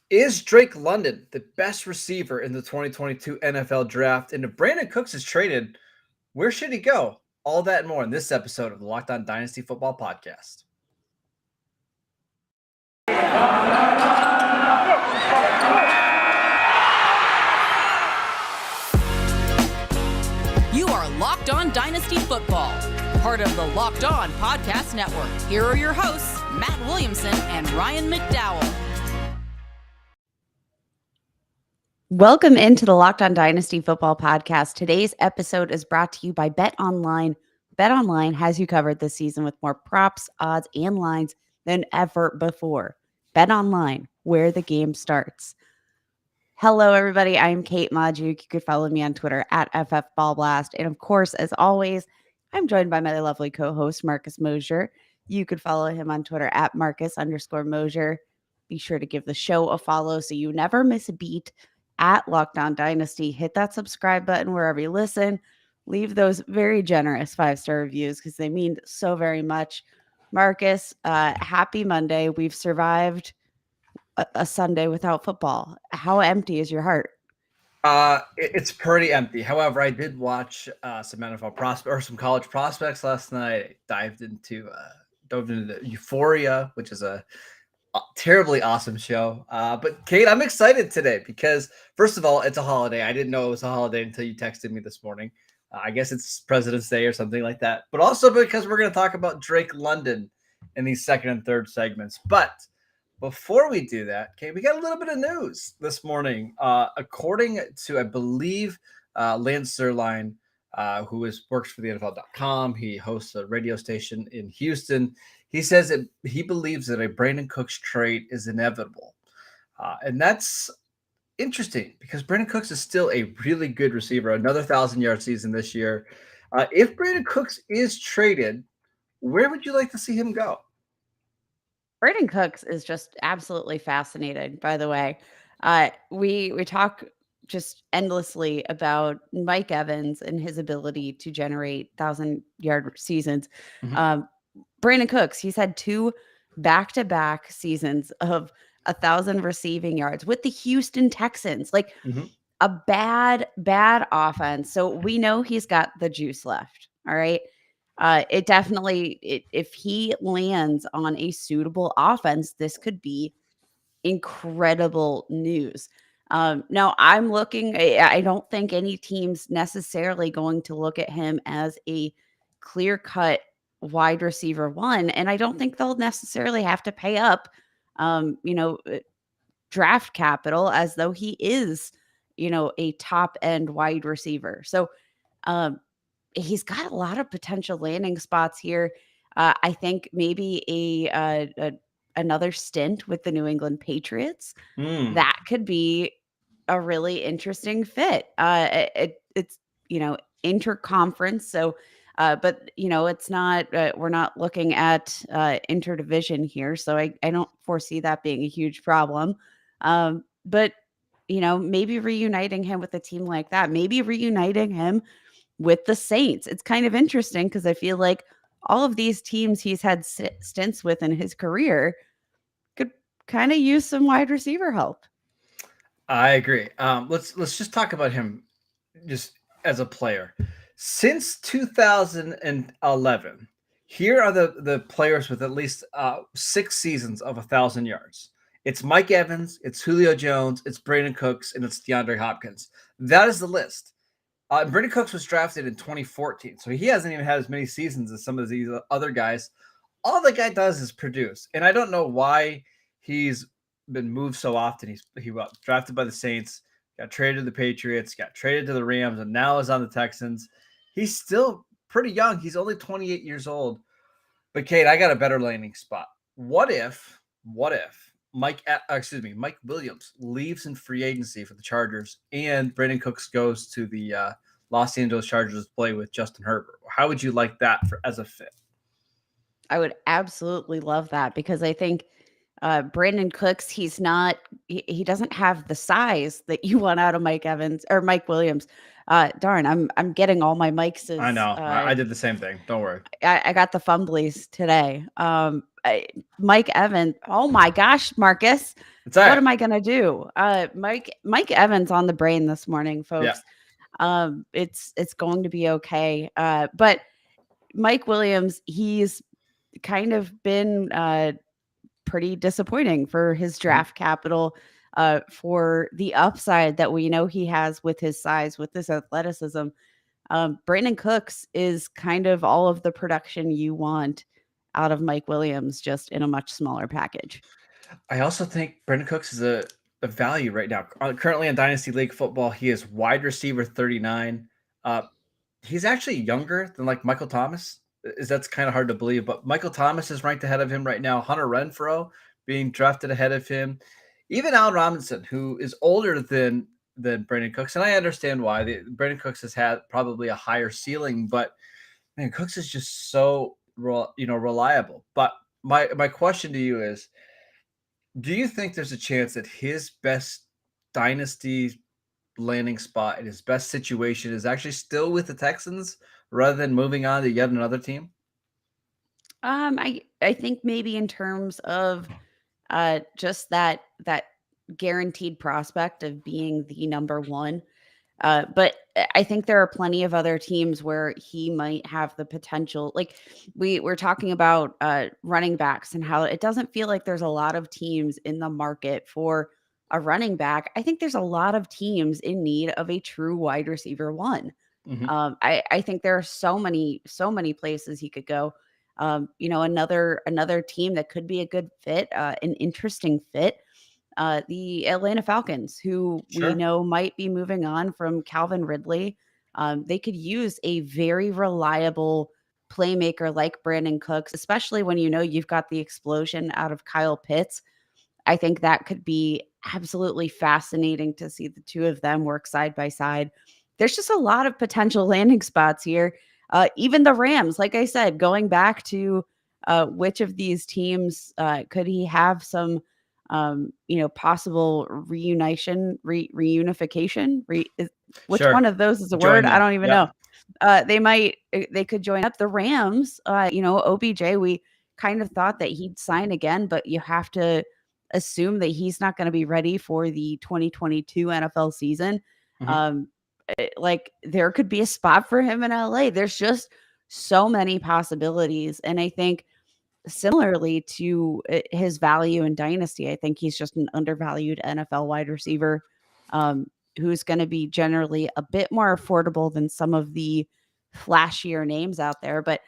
Is Drake London the best receiver in the 2022 NFL draft? And if Brandon Cooks is traded, where should he go? All that and more in this episode of the Locked On Dynasty Football Podcast. You are Locked On Dynasty Football, part of the Locked On Podcast Network. Here are your hosts, Matt Williamson and Ryan McDowell. Welcome into the Locked On Dynasty Football Podcast. Today's episode is brought to you by BetOnline. BetOnline has you covered this season with more props, odds, and lines than ever before. BetOnline, where the game starts. Hello, everybody. I'm Kate Madgziuk. You could follow me on Twitter at FFBallBlast. And of course, as always, I'm joined by my lovely co-host, Marcus Mosher. You could follow him on Twitter at Marcus_Mosher. Be sure to give the show a follow so you never miss a beat at Locked On Dynasty. Hit that subscribe button wherever you listen. Leave those very generous 5-star reviews because they mean so very much. Marcus, happy Monday. We've survived a Sunday without football. How empty is your heart? It's pretty empty. However, I did watch some NFL prospects or some college prospects last night. I dove into the Euphoria, which is a terribly awesome show. But Kate, I'm excited today because first of all, it's a holiday. I didn't know it was a holiday until you texted me this morning. I guess it's President's Day or something like that. But also because we're going to talk about Drake London in these second and third segments. But before we do that, Kate, we got a little bit of news this morning. According to, I believe, Lance Zierlein, who works for the NFL.com, he hosts a radio station in Houston. He says that he believes that a Brandon Cooks trade is inevitable. And that's interesting because Brandon Cooks is still a really good receiver, another 1,000-yard season this year. If Brandon Cooks is traded, where would you like to see him go? Brandon Cooks is just absolutely fascinating, by the way. We talk just endlessly about Mike Evans and his ability to generate 1,000-yard seasons. Mm-hmm. Brandon Cooks, he's had 2 back-to-back seasons of 1,000 receiving yards with the Houston Texans, like a bad offense. So we know he's got the juice left. All right. It definitely, if he lands on a suitable offense, this could be incredible news. Now I'm looking, I don't think any team's necessarily going to look at him as a clear-cut wide receiver 1. And I don't think they'll necessarily have to pay up, draft capital as though he is, a top end wide receiver. So he's got a lot of potential landing spots here. I think maybe another stint with the New England Patriots. That could be a really interesting fit. It's, interconference. So, but it's not, we're not looking at interdivision here. So I don't foresee that being a huge problem. But, maybe reuniting him with a team like that, maybe reuniting him with the Saints. It's kind of interesting because I feel like all of these teams he's had stints with in his career could kind of use some wide receiver help. I agree. Let's just talk about him just as a player. Since 2011, here are the players with at least 6 seasons of 1,000 yards. It's Mike Evans, it's Julio Jones, it's Brandon Cooks, and it's DeAndre Hopkins. That is the list. Brandon Cooks was drafted in 2014, so he hasn't even had as many seasons as some of these other guys. All the guy does is produce, and I don't know why he's been moved so often. He got drafted by the Saints, got traded to the Patriots, got traded to the Rams, and now is on the Texans. He's still pretty young. He's only 28 years old. But Kate, I got a better landing spot. What if Mike Williams leaves in free agency for the Chargers and Brandon Cooks goes to the Los Angeles Chargers to play with Justin Herbert? How would you like that as a fit? I would absolutely love that because I think Brandon Cooks, he doesn't have the size that you want out of Mike Evans or Mike Williams. Darn, I'm getting all my mics. I know. I did the same thing. Don't worry. I got the fumblies today. Mike Evans. Oh my gosh, Marcus. It's all What right. am I gonna do? Mike Evans on the brain this morning, Yeah. folks. It's going to be okay. But Mike Williams, he's kind of been pretty disappointing for his draft capital, for the upside that we know he has with his size, with his athleticism. Brandon Cooks is kind of all of the production you want out of Mike Williams, just in a much smaller package. I also think Brandon Cooks is a value right now. Currently in Dynasty League football, he is wide receiver 39. Uh, he's actually younger than like Michael Thomas. That's kind of hard to believe, but Michael Thomas is ranked ahead of him right now. Hunter Renfrow being drafted ahead of him. Even Allen Robinson, who is older than Brandon Cooks, and I understand why. Brandon Cooks has had probably a higher ceiling, but man, Cooks is just so reliable. But my question to you is, do you think there's a chance that his best dynasty landing spot and his best situation is actually still with the Texans rather than moving on to yet another team? I think maybe in terms of just that guaranteed prospect of being the number one. But I think there are plenty of other teams where he might have the potential. Like we're talking about running backs and how it doesn't feel like there's a lot of teams in the market for a running back. I think there's a lot of teams in need of a true wide receiver one. Mhm. I think there are so many places he could go. Another team that could be a good fit, an interesting fit, the Atlanta Falcons, who we Sure. know might be moving on from Calvin Ridley. They could use a very reliable playmaker like Brandon Cooks, especially when you know you've got the explosion out of Kyle Pitts. I think that could be absolutely fascinating to see the two of them work side by side. There's just a lot of potential landing spots here. Even the Rams, like I said, going back to which of these teams could he have some possible reunification. Which Sure. one of those is a word? I Joining. don't even Yep. know. They could join up the Rams. OBJ, we kind of thought that he'd sign again, but you have to assume that he's not going to be ready for the 2022 NFL season. Mhm. Um, like there could be a spot for him in LA. There's just so many possibilities. And I think similarly to his value in Dynasty, I think he's just an undervalued NFL wide receiver, um, who's going to be generally a bit more affordable than some of the flashier names out there. But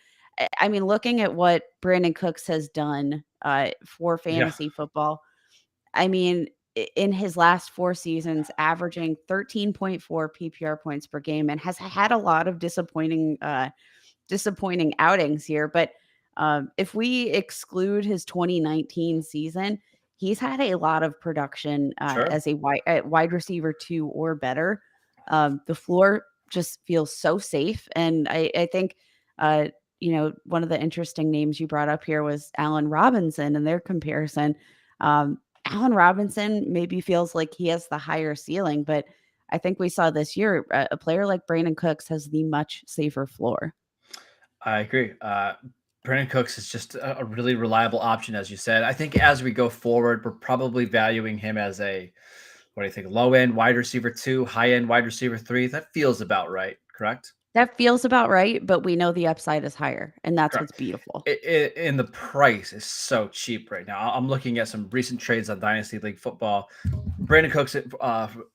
I mean, looking at what Brandon Cooks has done for Yeah. fantasy football, I mean, in his last 4 seasons, averaging 13.4 PPR points per game, and has had a lot of disappointing outings here. But if we exclude his 2019 season, he's had a lot of production Sure. as a wide receiver 2 or better. The floor just feels so safe. And I think, one of the interesting names you brought up here was Allen Robinson and their comparison. Allen Robinson maybe feels like he has the higher ceiling, but I think we saw this year a player like Brandon Cooks has the much safer floor. I agree. Brandon Cooks is just a really reliable option, as you said. I think as we go forward, we're probably valuing him as what do you think? Low end wide receiver 2, high end wide receiver 3. That feels about right, correct? That feels about right, but we know the upside is higher, and that's Correct. what's beautiful. And the price is so cheap right now. I'm looking at some recent trades on Dynasty League football. Brandon Cooks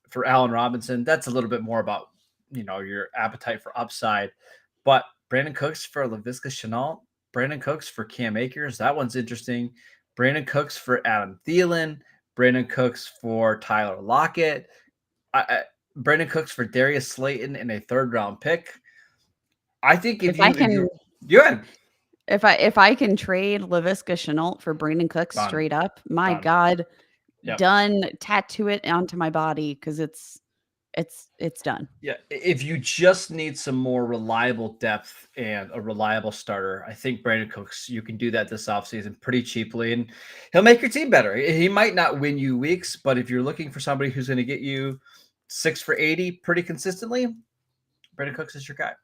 for Allen Robinson. That's a little bit more about your appetite for upside, but Brandon Cooks for Laviska Shenault, Brandon Cooks for Cam Akers. That one's interesting. Brandon Cooks for Adam Thielen. Brandon Cooks for Tyler Lockett. Brandon Cooks for Darius Slayton in a 3rd-round pick. I think If I if can you good. if I can trade Laviska Shenault for Brandon Cooks Done. straight up, my Done. God, Yep. done. Tattoo it onto my body because it's done. Yeah, if you just need some more reliable depth and a reliable starter, I think Brandon Cooks, you can do that this offseason pretty cheaply, and he'll make your team better. He might not win you weeks, but if you're looking for somebody who's going to get you 6 for 80 pretty consistently, Brandon Cooks is your guy.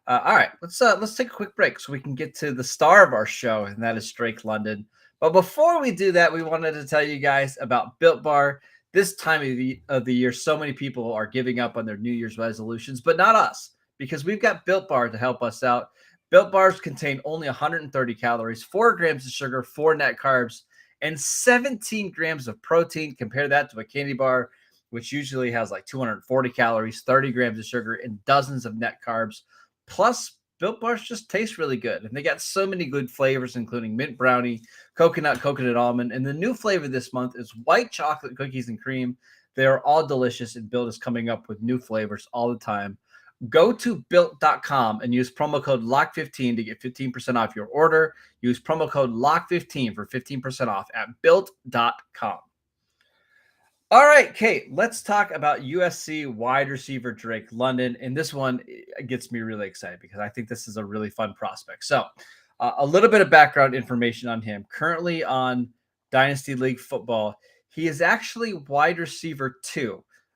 All right, let's take a quick break so we can get to the star of our show, and that is Drake London. But before we do that, we wanted to tell you guys about Built Bar. This time of the year, so many people are giving up on their New Year's resolutions, but not us, because we've got Built Bar to help us out. Built Bars contain only 130 calories, 4 grams of sugar, 4 net carbs, and 17 grams of protein. Compare that to a candy bar, which usually has like 240 calories, 30 grams of sugar, and dozens of net carbs. Plus, Built Bars just taste really good. And they got so many good flavors, including mint brownie, coconut almond. And the new flavor this month is white chocolate cookies and cream. They are all delicious, and Built is coming up with new flavors all the time. Go to built.com and use promo code LOCK15 to get 15% off your order. Use promo code LOCK15 for 15% off at built.com. All right, Kate, let's talk about USC wide receiver Drake London. And this one gets me really excited because I think this is a really fun prospect. So, a little bit of background information on him. Currently on Dynasty League football, he is actually wide receiver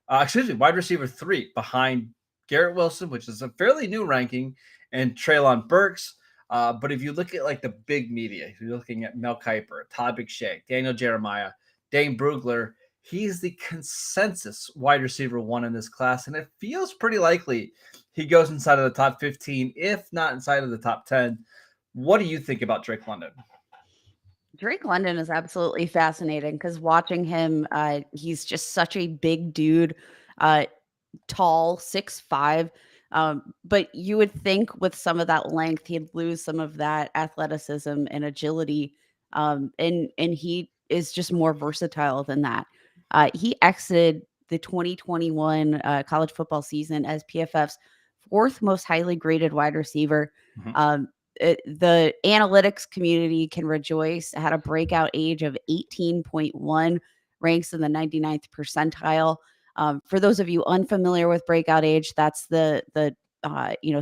wide receiver 3 behind Garrett Wilson, which is a fairly new ranking, and Treylon Burks. But if you look at like the big media, if you're looking at Mel Kiper, Todd McShay, Daniel Jeremiah, Dane Brugler, he's the consensus wide receiver 1 in this class, and it feels pretty likely he goes inside of the top 15, if not inside of the top 10. What do you think about Drake London? Drake London is absolutely fascinating because watching him, he's just such a big dude, tall, 6'5". But you would think with some of that length, he'd lose some of that athleticism and agility. And he is just more versatile than that. He exited the 2021 college football season as PFF's 4th most highly graded wide receiver. Mhm. The analytics community can rejoice. Had a breakout age of 18.1, ranks in the 99th percentile. For those of you unfamiliar with breakout age, that's the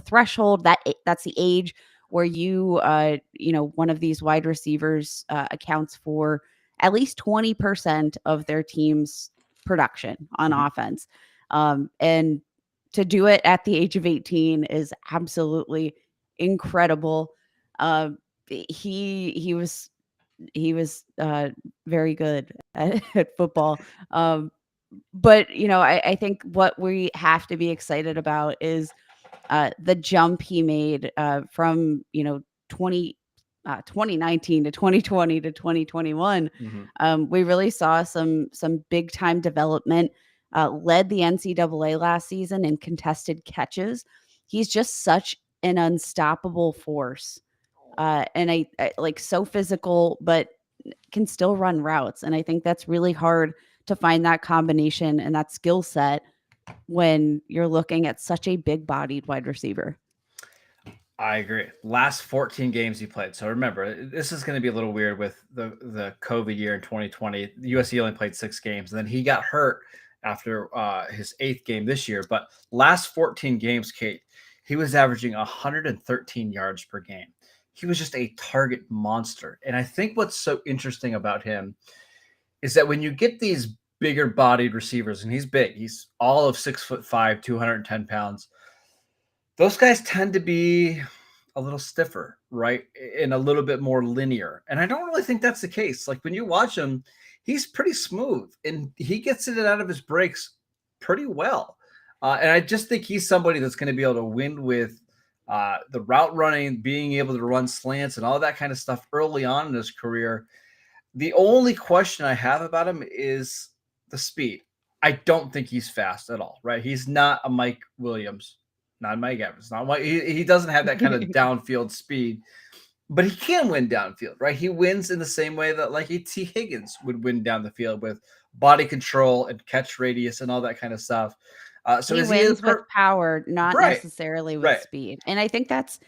threshold. That's the age where one of these wide receivers accounts for at least 20% of their team's production on Mhm. offense. And to do it at the age of 18 is absolutely incredible. He was very good at football. But I think what we have to be excited about is the jump he made from 2019 to 2020 to 2021. Mhm. We really saw some big time development. Led the NCAA last season in contested catches. He's just such an unstoppable force, and I like so physical, but can still run routes. And I think that's really hard to find that combination and that skill set when you're looking at such a big bodied wide receiver. I agree. Last 14 games he played. So remember, this is going to be a little weird with the COVID year in 2020. The USC only played 6 games, and then he got hurt after his 8th game this year. But last 14 games, Kate, he was averaging 113 yards per game. He was just a target monster. And I think what's so interesting about him is that when you get these bigger bodied receivers, and he's big, he's all of 6'5", 210 pounds. Those guys tend to be a little stiffer, right? And a little bit more linear. And I don't really think that's the case. Like when you watch him, he's pretty smooth and he gets it out of his breaks pretty well. And I just think he's somebody that's going to be able to win with the route running, being able to run slants and all that kind of stuff early on in his career. The only question I have about him is the speed. I don't think he's fast at all, right? He's not a Mike Williams, not Mike Evans, not Mike. He doesn't have that kind of downfield speed, but he can win downfield, right? He wins in the same way that like a T. Higgins would win down the field with body control and catch radius and all that kind of stuff. So He is he wins with power, not right? necessarily with Right. speed. And I think that's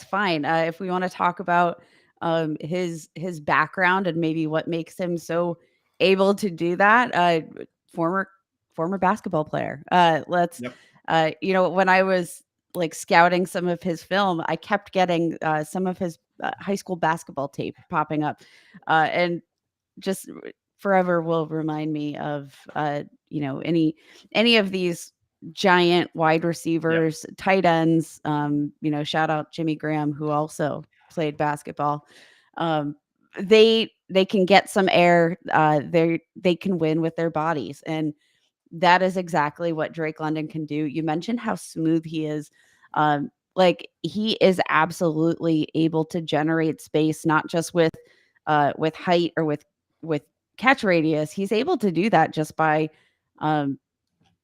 fine. If we want to talk about his background and maybe what makes him so able to do that, former basketball player. Let's Yep. when I was like scouting some of his film, I kept getting some of his high school basketball tape popping up, and just forever will remind me of any of these giant wide receivers, tight ends. Shout out Jimmy Graham, who also played basketball. they can get some air. They can win with their bodies, and that is exactly what Drake London can do. You mentioned how smooth he is. Like he is absolutely able to generate space, not just with height or with catch radius. He's able to do that just by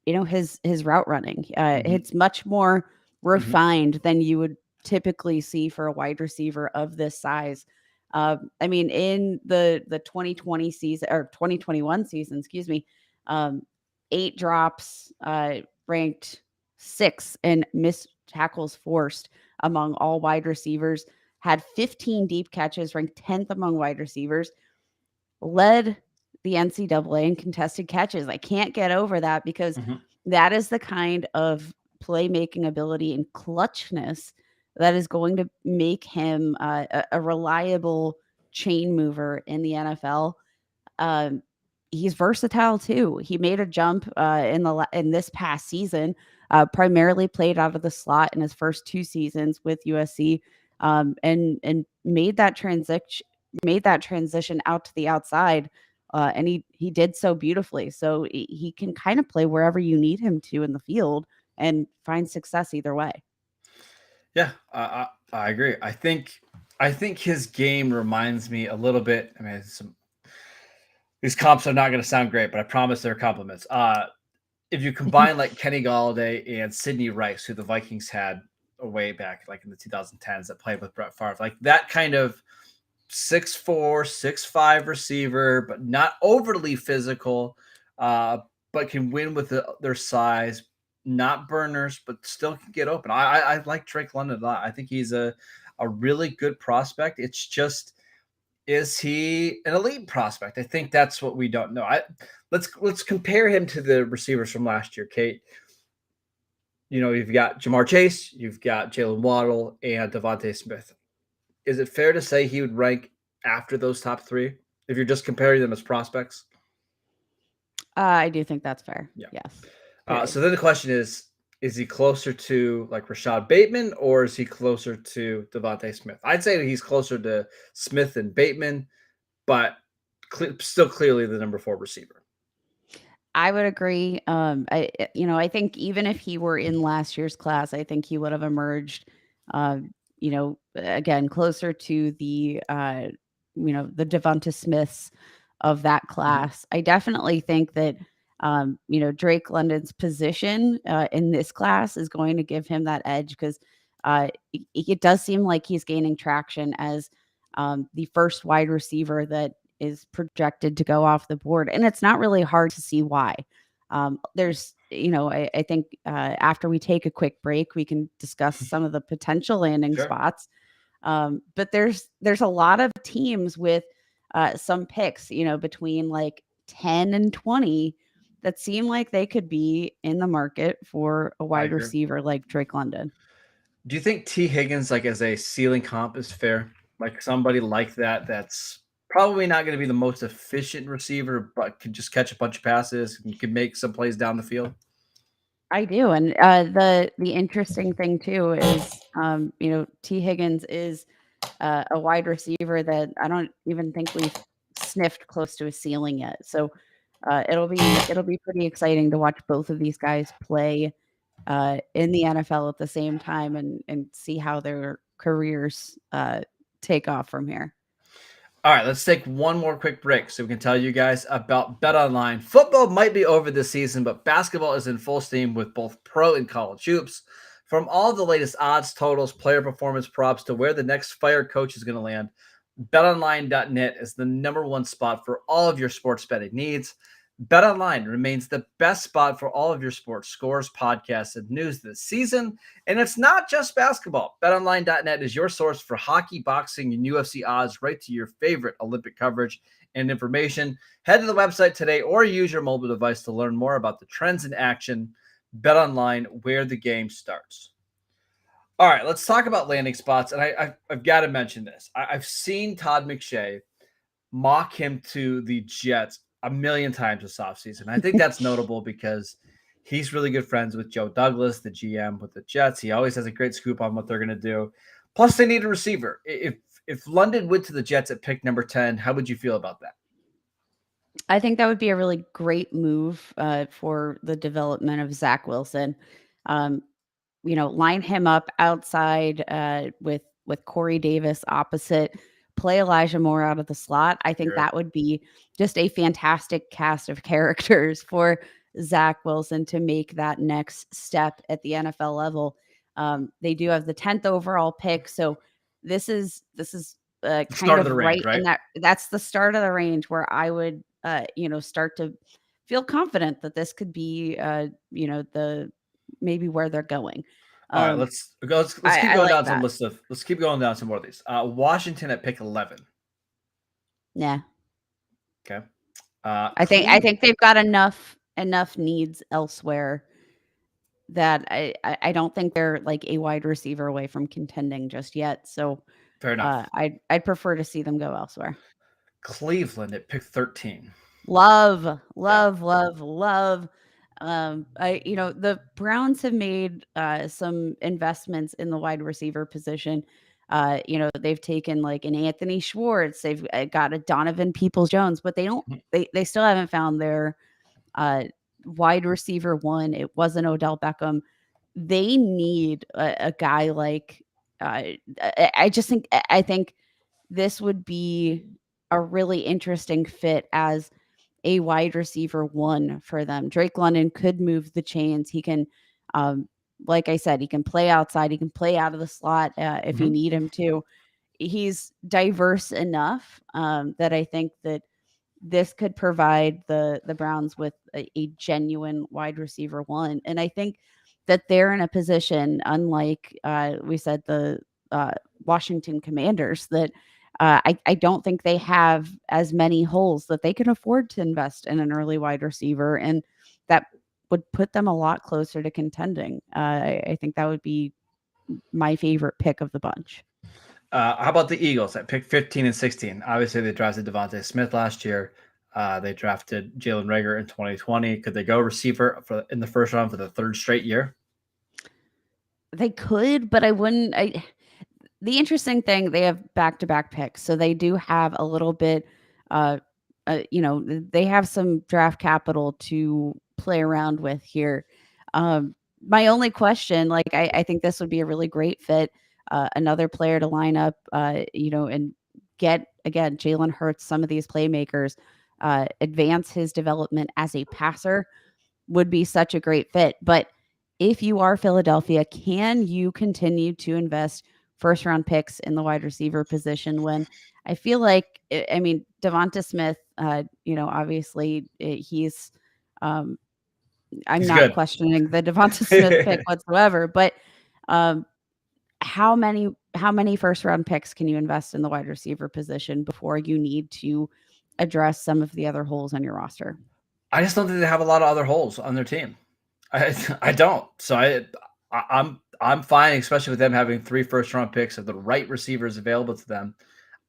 his route running. It's much more refined than you would typically see for a wide receiver of this size. I mean, in the 2020 season or 2021 season, excuse me, 8 drops, ranked 6th in missed tackles forced among all wide receivers, had 15 deep catches, ranked 10th among wide receivers, led the NCAA in contested catches. I can't get over that because that is the kind of playmaking ability and clutchness that is going to make him a reliable chain mover in the NFL. He's versatile too. He made a jump in this past season, primarily played out of the slot in his first 2 seasons with USC, and made that transition out to the outside, and he did so beautifully. So he can kind of play wherever you need him to in the field and find success either way. Yeah, I agree. I think his game reminds me a little bit. I mean, these comps are not going to sound great, but I promise they're compliments. If you combine like Kenny Galladay and Sidney Rice, who the Vikings had way back, like in the 2010s, that played with Brett Favre, like that kind of 6'4", 6'5" receiver, but not overly physical, but can win with their size. Not burners, but still can get open. I like Drake London a lot. I think he's a really good prospect. It's just, is he an elite prospect? I think that's what we don't know. Let's compare him to the receivers from last year, Kate. You've got Jamar Chase, you've got Jalen Waddle, and Devontae Smith. Is it fair to say he would rank after those top 3 if you're just comparing them as prospects? I do think that's fair. Yeah. Yes. So then the question is he closer to like Rashad Bateman, or is he closer to Devontae Smith? I'd say that he's closer to Smith and Bateman, but still clearly the number 4 receiver. I would agree. I think even if he were in last year's class, I think he would have emerged, again, closer to the Devonta Smiths of that class. I definitely think that, Drake London's position in this class is going to give him that edge because it does seem like he's gaining traction as the first wide receiver that is projected to go off the board. And it's not really hard to see why. There's, I think after we take a quick break, we can discuss some of the potential landing spots. But there's a lot of teams with some picks, between like 10 and 20 that seem like they could be in the market for a wide receiver like Drake London. Do you think T. Higgins, like as a ceiling comp, is fair? Like somebody like that's probably not going to be the most efficient receiver, but could just catch a bunch of passes and could make some plays down the field? I do. And the interesting thing too is, T. Higgins is a wide receiver that I don't even think we've sniffed close to a ceiling yet. So it'll be pretty exciting to watch both of these guys play in the NFL at the same time and see how their careers take off from here. All right, let's take one more quick break so we can tell you guys about BetOnline. Football might be over this season, but basketball is in full steam with both pro and college hoops. From all the latest odds, totals, player performance props to where the next fired coach is going to land, BetOnline.net is the #1 spot for all of your sports betting needs. BetOnline remains the best spot for all of your sports scores, podcasts, and news this season. And it's not just basketball. BetOnline.net is your source for hockey, boxing, and UFC odds right to your favorite Olympic coverage and information. Head to the website today or use your mobile device to learn more about the trends in action. BetOnline, where the game starts. All right, let's talk about landing spots. And I've got to mention this. I've seen Todd McShay mock him to the Jets a million times this offseason. I think that's notable because he's really good friends with Joe Douglas, the GM with the Jets. He always has a great scoop on what they're going to do. Plus, they need a receiver. If if London went to the Jets at pick number 10, how would you feel about that? I think that would be a really great move for the development of Zach Wilson. Um, line him up outside with Corey Davis opposite, play Elijah Moore out of the slot. I think Sure. that would be just a fantastic cast of characters for Zach Wilson to make that next step at the NFL level. They do have the 10th overall pick, so this is The kind start of the of range, right in right? that's the start of the range where I would start to feel confident that this could be the maybe where they're going. All right, Um, let's keep I going like down some that. lists of let's keep going down some more of these. Washington at pick 11. Yeah. Okay. I Cleve. think they've got enough needs elsewhere that I don't think they're like a wide receiver away from contending just yet. So Fair enough. I'd prefer to see them go elsewhere. Cleveland at pick 13. Love, Yeah. love, love, love. The Browns have made some investments in the wide receiver position. They've taken like an Anthony Schwartz, they've got a Donovan Peoples-Jones, but Mhm. they still haven't found their uh wide receiver one. It wasn't Odell Beckham. They need a guy like I just think I think this would be a really interesting fit as a wide receiver one for them. Drake London could move the chains. He can, um, like I said, he can play outside. He can play out of the slot if you Mhm. need him to. He's diverse enough that I think that this could provide the Browns with a genuine wide receiver one. And I think that they're in a position, unlike we said the uh, Washington Commanders, that I don't think they have as many holes that they can afford to invest in an early wide receiver, and that would put them a lot closer to contending. I think that would be my favorite pick of the bunch. How about the Eagles at pick 15 and 16? Obviously, they drafted Devontae Smith last year. They drafted Jalen Rager in 2020. Could they go receiver in the first round for the third straight year? They could, but I wouldn't. The interesting thing, they have back-to-back picks, so they do have a little bit, uh, they have some draft capital to play around with here. My only question, like, I think this would be a really great fit, another player to line up, and get again Jalen Hurts, some of these playmakers, advance his development as a passer would be such a great fit. But if you are Philadelphia, can you continue to invest first round picks in the wide receiver position when I feel like, I mean, Devonta Smith, obviously um, I'm He's not good. questioning the Devonta Smith pick whatsoever, but um, how many first round picks can you invest in the wide receiver position before you need to address some of the other holes on your roster? I just don't think they have a lot of other holes on their team. I don't. So I'm fine, especially with them having 3 first round picks of the right receivers available to them.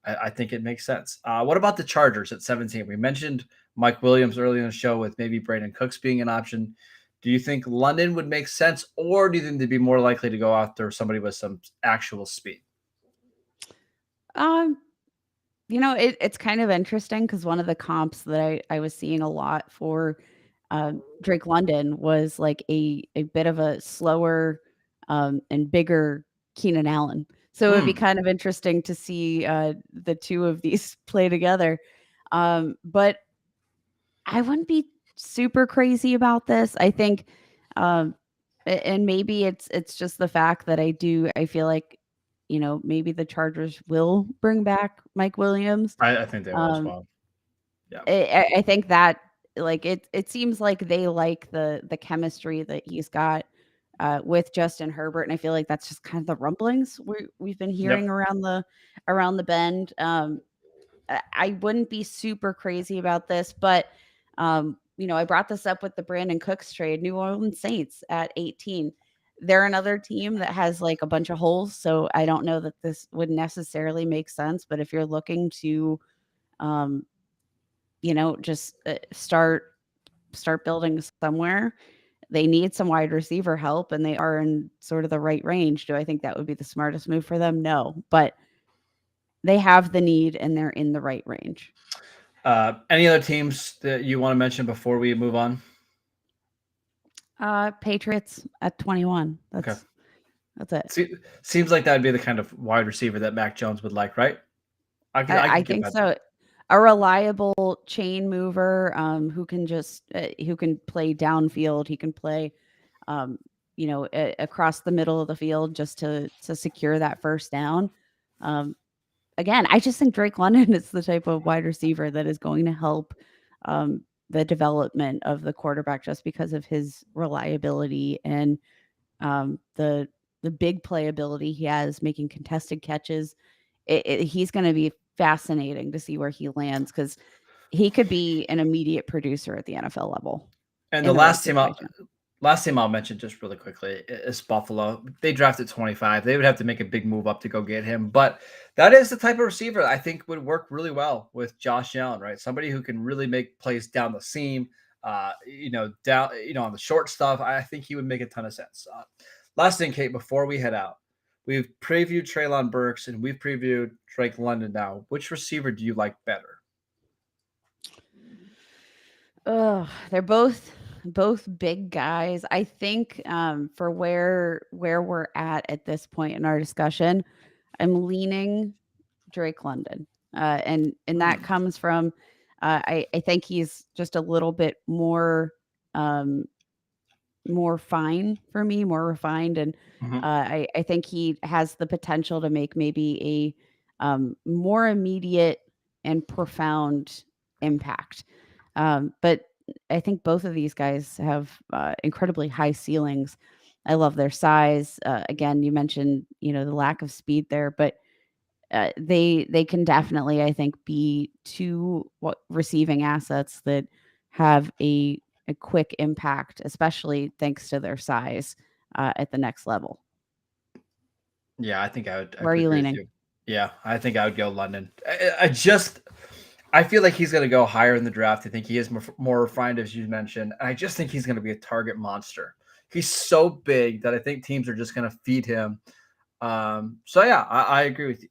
I think it makes sense. What about the Chargers at 17? We mentioned Mike Williams earlier in the show with maybe Brandon Cooks being an option. Do you think London would make sense, or do you think they'd be more likely to go after somebody with some actual speed? Um, it's kind of interesting because one of the comps that I was seeing a lot for Drake London was like a bit of a slower and bigger Keenan Allen. So it would be Hmm. kind of interesting to see the two of these play together. But I wouldn't be super crazy about this. I think, um, and maybe it's just the fact that I feel like, maybe the Chargers will bring back Mike Williams. I think they will as Um, well. Yeah. I think that like it seems like they like the chemistry that he's got with Justin Herbert, and I feel like that's just kind of the rumblings we've been hearing Yep. around the bend. I wouldn't be super crazy about this, but I brought this up with the Brandon Cooks trade. New Orleans Saints at 18. They're another team that has like a bunch of holes, so I don't know that this would necessarily make sense. But if you're looking to, um, just start building somewhere, they need some wide receiver help, and they are in sort of the right range. Do I think that would be the smartest move for them? No, but they have the need and they're in the right range. Any other teams that you want to mention before we move on? Patriots at 21. Okay. That's it. Seems like that'd be the kind of wide receiver that Mac Jones would like, right? I I could get think that. so. A reliable chain mover who can just who can play downfield. He can play, across the middle of the field just to secure that first down. Again, I just think Drake London is the type of wide receiver that is going to help the development of the quarterback just because of his reliability and the big playability he has, making contested catches. He's going to be fascinating to see where he lands because he could be an immediate producer at the NFL level. And the last team I'll mention just really quickly is Buffalo. They drafted 25. They would have to make a big move up to go get him, but that is the type of receiver I think would work really well with Josh Allen, right? Somebody who can really make plays down the seam, down, on the short stuff. I think he would make a ton of sense. Last thing, Kate, before we head out, we've previewed Treylon Burks and we've previewed Drake London. Now, which receiver do you like better? They're both big guys. I think for where we're at this point in our discussion, I'm leaning Drake London, and that comes from I think he's just a little bit more fine for me, more refined, and I think he has the potential to make maybe a more immediate and profound impact. But I think both of these guys have incredibly high ceilings. I love their size. Again, you mentioned the lack of speed there, but they can definitely, I think, be two receiving assets that have a quick impact, especially thanks to their size at the next level. Yeah, I think I would. Where are you leaning? Yeah, I think I would go London. I feel like he's going to go higher in the draft. I think he is more refined, as you mentioned. I just think he's going to be a target monster. He's so big that I think teams are just going to feed him. So yeah, I agree with you.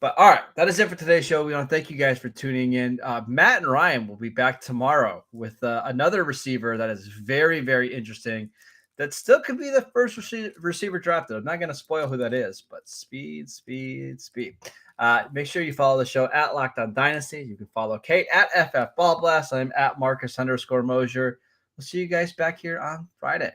But all right, that is it for today's show. We want to thank you guys for tuning in. Matt and Ryan will be back tomorrow with another receiver that is very, very interesting. That still could be the first receiver drafted. I'm not going to spoil who that is, but speed. Make sure you follow the show at Locked On Dynasty. You can follow Kate at FF Ball Blast. I'm at Marcus _Mosher. We'll see you guys back here on Friday.